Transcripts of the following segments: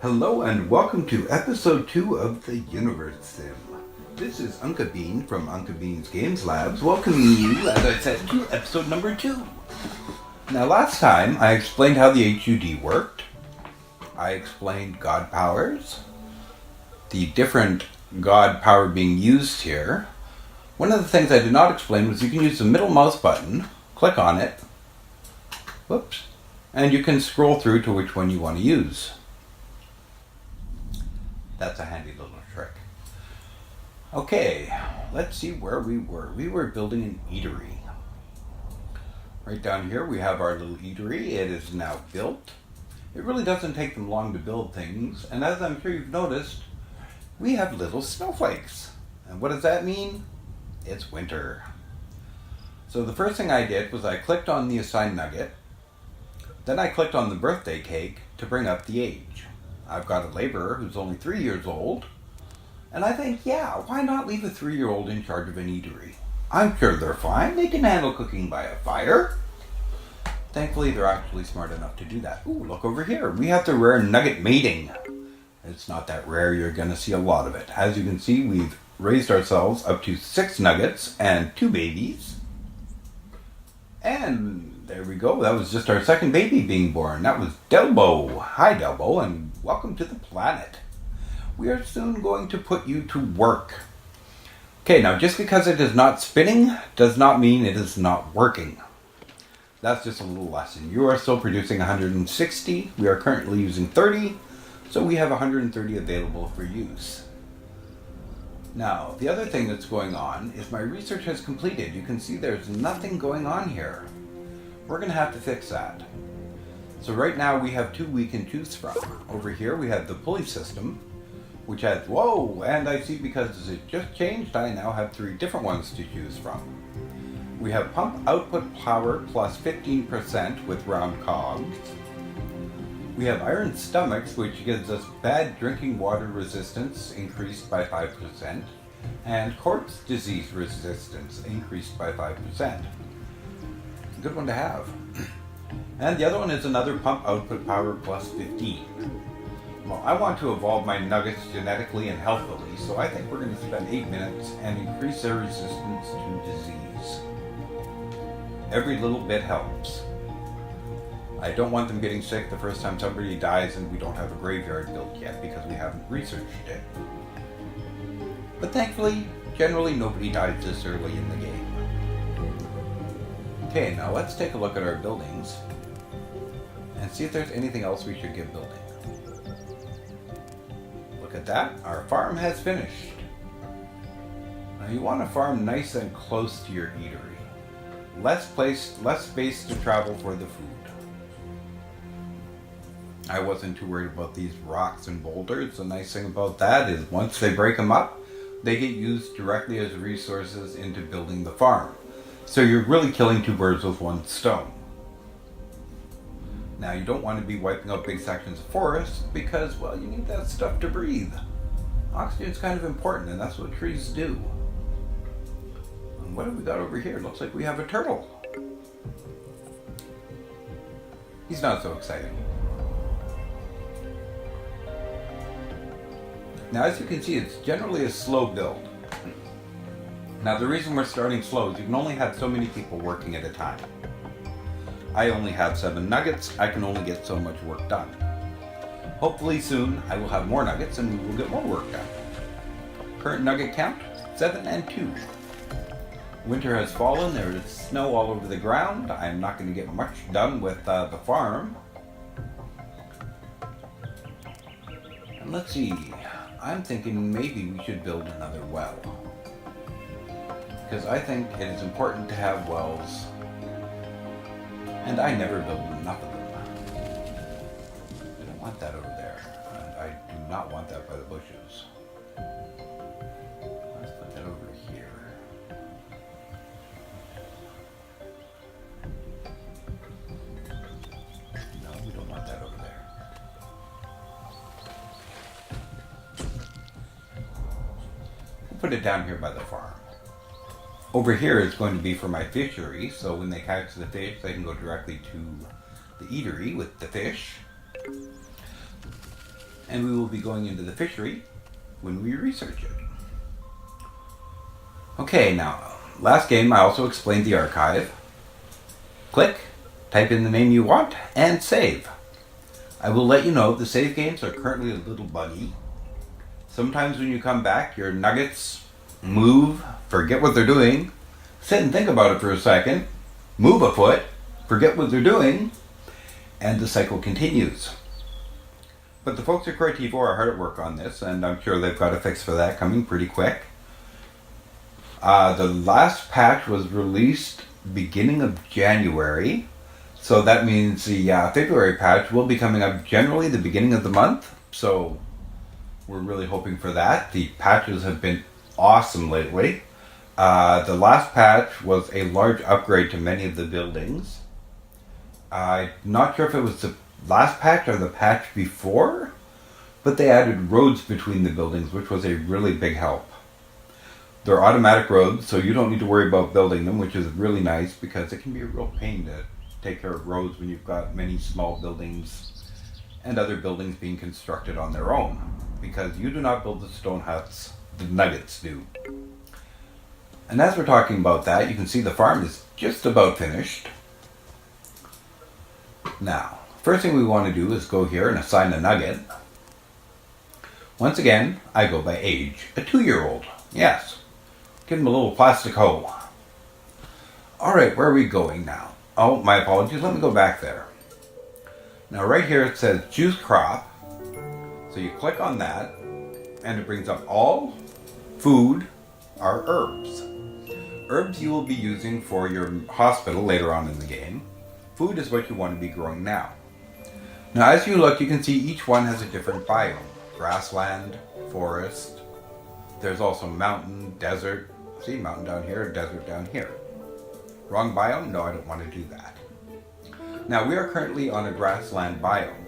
Hello and welcome to episode 2 of the Universim. This is Unka Bean from Unka Bean's Games Labs, welcoming you, as I said, to episode number 2. Now last time I explained how the HUD worked. I explained God powers, the different God power being used here. One of the things I did not explain was you can use the middle mouse button, click on it, whoops, and you can scroll through to which one you want to use. That's a handy little trick. Okay, let's see where we were. We were building an eatery. Right down here we have our little eatery. It is now built. It really doesn't take them long to build things, and as I'm sure you've noticed, we have little snowflakes. And what does that mean? It's winter. So the first thing I did was I clicked on the assigned nugget, then I clicked on the birthday cake to bring up the age. I've got a laborer who's only 3 years old, and I think, yeah, why not leave a 3-year-old in charge of an eatery? I'm sure they're fine. They can handle cooking by a fire. Thankfully, they're actually smart enough to do that. Ooh, look over here. We have the rare nugget mating. It's not that rare. You're going to see a lot of it. As you can see, we've raised ourselves up to 6 nuggets and 2 babies. And there we go. That was just our second baby being born. That was Delbo. Hi, Delbo, and welcome to the planet. We are soon going to put you to work. Okay, now just because it is not spinning does not mean it is not working. That's just a little lesson. You are still producing 160. We are currently using 30, so we have 130 available for use. Now, the other thing that's going on is my research has completed. You can see there's nothing going on here. We're going to have to fix that. So right now we have 2 we can choose from. Over here we have the pulley system, which has, whoa, and I see because it just changed, I now have 3 different ones to choose from. We have pump output power plus 15% with round cogs. We have iron stomachs, which gives us bad drinking water resistance increased by 5%, and corpse disease resistance increased by 5%. Good one to have. And the other one is another pump output power plus 15. Well, I want to evolve my nuggets genetically and healthily, so I think we're going to spend 8 minutes and increase their resistance to disease. Every little bit helps. I don't want them getting sick the first time somebody dies and we don't have a graveyard built yet because we haven't researched it. But thankfully, generally nobody dies this early in the game. Okay, now let's take a look at our buildings and see if there's anything else we should get building. Look at that, our farm has finished. Now you want a farm nice and close to your eatery. Less space to travel for the food. I wasn't too worried about these rocks and boulders. The nice thing about that is once they break them up, they get used directly as resources into building the farm. So you're really killing 2 birds with 1 stone. Now you don't want to be wiping out big sections of forest because, well, you need that stuff to breathe. Oxygen is kind of important, and that's what trees do. And what have we got over here? Looks like we have a turtle. He's not so exciting. Now, as you can see, it's generally a slow build. Now, the reason we're starting slow is you can only have so many people working at a time. I only have 7 nuggets. I can only get so much work done. Hopefully soon, I will have more nuggets and we will get more work done. Current nugget count, 7 and 2. Winter has fallen. There is snow all over the ground. I'm not going to get much done with the farm. And let's see. I'm thinking maybe we should build another well. Because I think it is important to have wells. And I never build enough of them. I don't want that over there. And I do not want that by the bushes. Let's put that over here. No, we don't want that over there. We'll put it down here by the farm. Over here is going to be for my fishery, so when they catch the fish, they can go directly to the eatery with the fish. and we will be going into the fishery when we research it. Okay, now, last game I also explained the archive. Click, type in the name you want, and save. I will let you know the save games are currently a little buggy. Sometimes when you come back, your nuggets move, forget what they're doing, sit and think about it for a second, move a foot, forget what they're doing, and the cycle continues. But the folks at Crytivo are hard at work on this, and I'm sure they've got a fix for that coming pretty quick. The last patch was released beginning of January, so that means the February patch will be coming up generally the beginning of the month, so we're really hoping for that. The patches have been awesome lately. The last patch was a large upgrade to many of the buildings. I'm not sure if it was the last patch or the patch before, but they added roads between the buildings, which was a really big help. They're automatic roads, so you don't need to worry about building them, which is really nice because it can be a real pain to take care of roads when you've got many small buildings and other buildings being constructed on their own, because you do not build the stone huts, the nuggets do. And as we're talking about that, you can see the farm is just about finished. Now, first thing we want to do is go here and assign a nugget. Once again, I go by age, a 2-year-old, yes. Give him a little plastic hoe. Alright, where are we going now? Oh, my apologies, let me go back there. Now right here it says juice crop. So you click on that, and it brings up all food are herbs. Herbs you will be using for your hospital later on in the game. Food is what you want to be growing now. Now as you look, you can see each one has a different biome. Grassland, forest, there's also mountain, desert. See, mountain down here, desert down here. Wrong biome? No, I don't want to do that. Now we are currently on a grassland biome.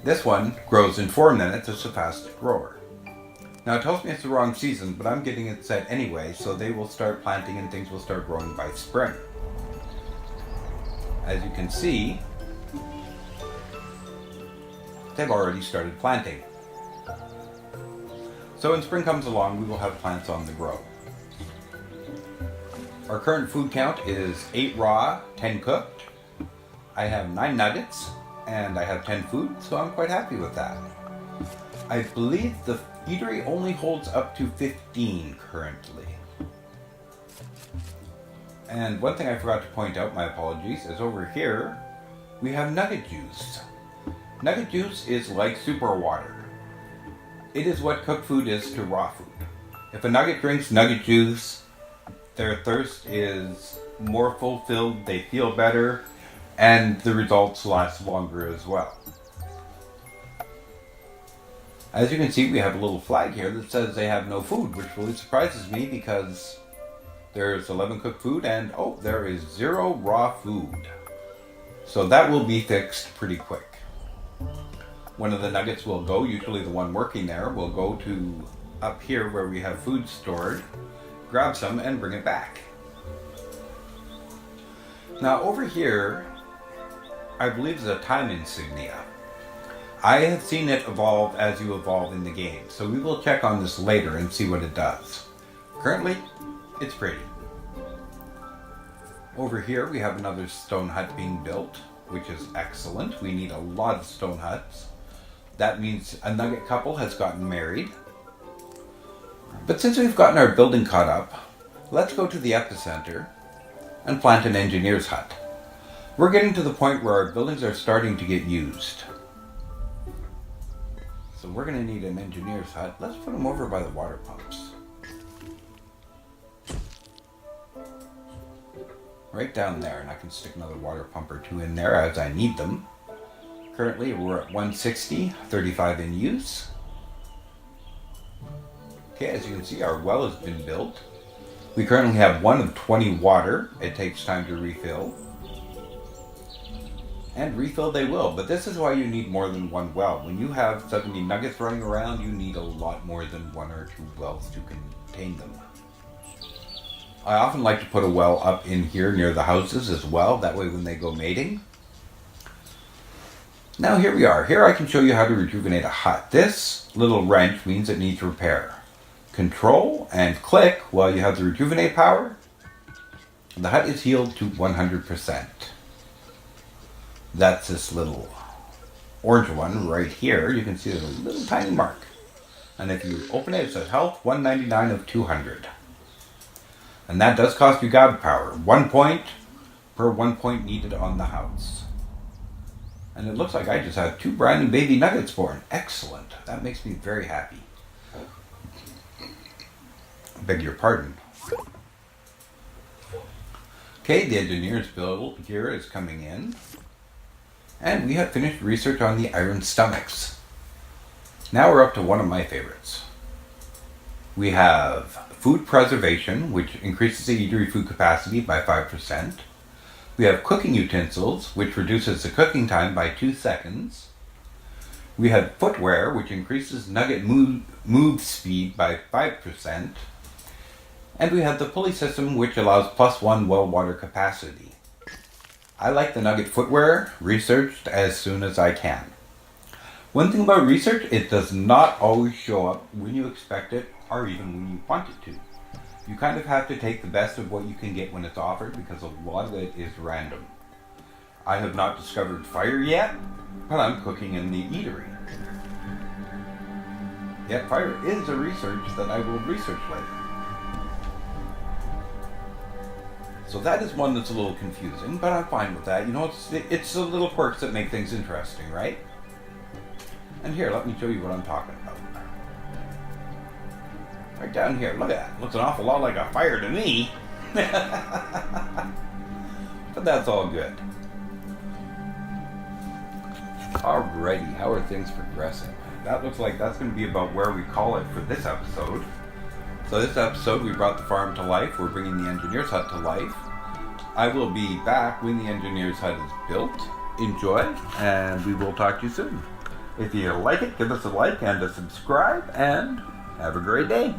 This one grows in 4 minutes, it's the fastest grower. Now it tells me it's the wrong season, but I'm getting it set anyway, so they will start planting and things will start growing by spring. As you can see, they've already started planting. So when spring comes along, we will have plants on the grow. Our current food count is 8 raw, 10 cooked. I have 9 nuggets, and I have 10 food, so I'm quite happy with that. I believe the eatery only holds up to 15 currently. And one thing I forgot to point out, my apologies, is over here, we have nugget juice. Nugget juice is like super water. It is what cooked food is to raw food. If a nugget drinks nugget juice, their thirst is more fulfilled, they feel better, and the results last longer as well. As you can see, we have a little flag here that says they have no food, which really surprises me because there's 11 cooked food and, oh, there is 0 raw food. So that will be fixed pretty quick. One of the nuggets will go, usually the one working there, will go to up here where we have food stored, grab some and bring it back. Now over here, I believe is a time insignia. I have seen it evolve as you evolve in the game, so we will check on this later and see what it does. Currently, it's pretty. Over here we have another stone hut being built, which is excellent. We need a lot of stone huts. That means a nugget couple has gotten married. But since we've gotten our building caught up, let's go to the epicenter and plant an engineer's hut. We're getting to the point where our buildings are starting to get used. So we're going to need an engineer's hut. Let's put them over by the water pumps. Right down there, and I can stick another water pump or 2 in there as I need them. Currently we're at 160, 35 in use. Okay, as you can see, our well has been built. We currently have 1 of 20 water. It takes time to refill. And refill they will, but this is why you need more than 1 well. When you have 70 nuggets running around, you need a lot more than 1 or 2 wells to contain them. I often like to put a well up in here near the houses as well, that way when they go mating, Now here we are. Here I can show you how to rejuvenate a hut. This little wrench means it needs repair. Control and click while you have the rejuvenate power. The hut is healed to 100%. That's this little orange one right here. You can see there's a little tiny mark. And if you open it, it says health 199 of 200. And that does cost you God power. 1 point per 1 point needed on the house. And it looks like I just had 2 brand new baby nuggets born. Excellent. That makes me very happy. Beg your pardon. Okay, the engineer's bill here is coming in. And we have finished research on the iron stomachs. Now we're up to one of my favorites. We have food preservation, which increases the eatery food capacity by 5%. We have cooking utensils, which reduces the cooking time by 2 seconds. We have footwear, which increases nugget move speed by 5%. And we have the pulley system, which allows +1 well water capacity. I like the nugget footwear researched as soon as I can. One thing about research, it does not always show up when you expect it or even when you want it to. You kind of have to take the best of what you can get when it's offered because a lot of it is random. I have not discovered fire yet, but I'm cooking in the eatery. Yet fire is a research that I will research later. So that is one that's a little confusing, but I'm fine with that. You know, it's the little quirks that make things interesting, right? And here, let me show you what I'm talking about. Right down here, look at that. Looks an awful lot like a fire to me. But that's all good. Alrighty, how are things progressing? That looks like that's going to be about where we call it for this episode. So this episode, we brought the farm to life. We're bringing the engineer's hut to life. I will be back when the engineer's hut is built. Enjoy, and we will talk to you soon. If you like it, give us a like and a subscribe, and have a great day.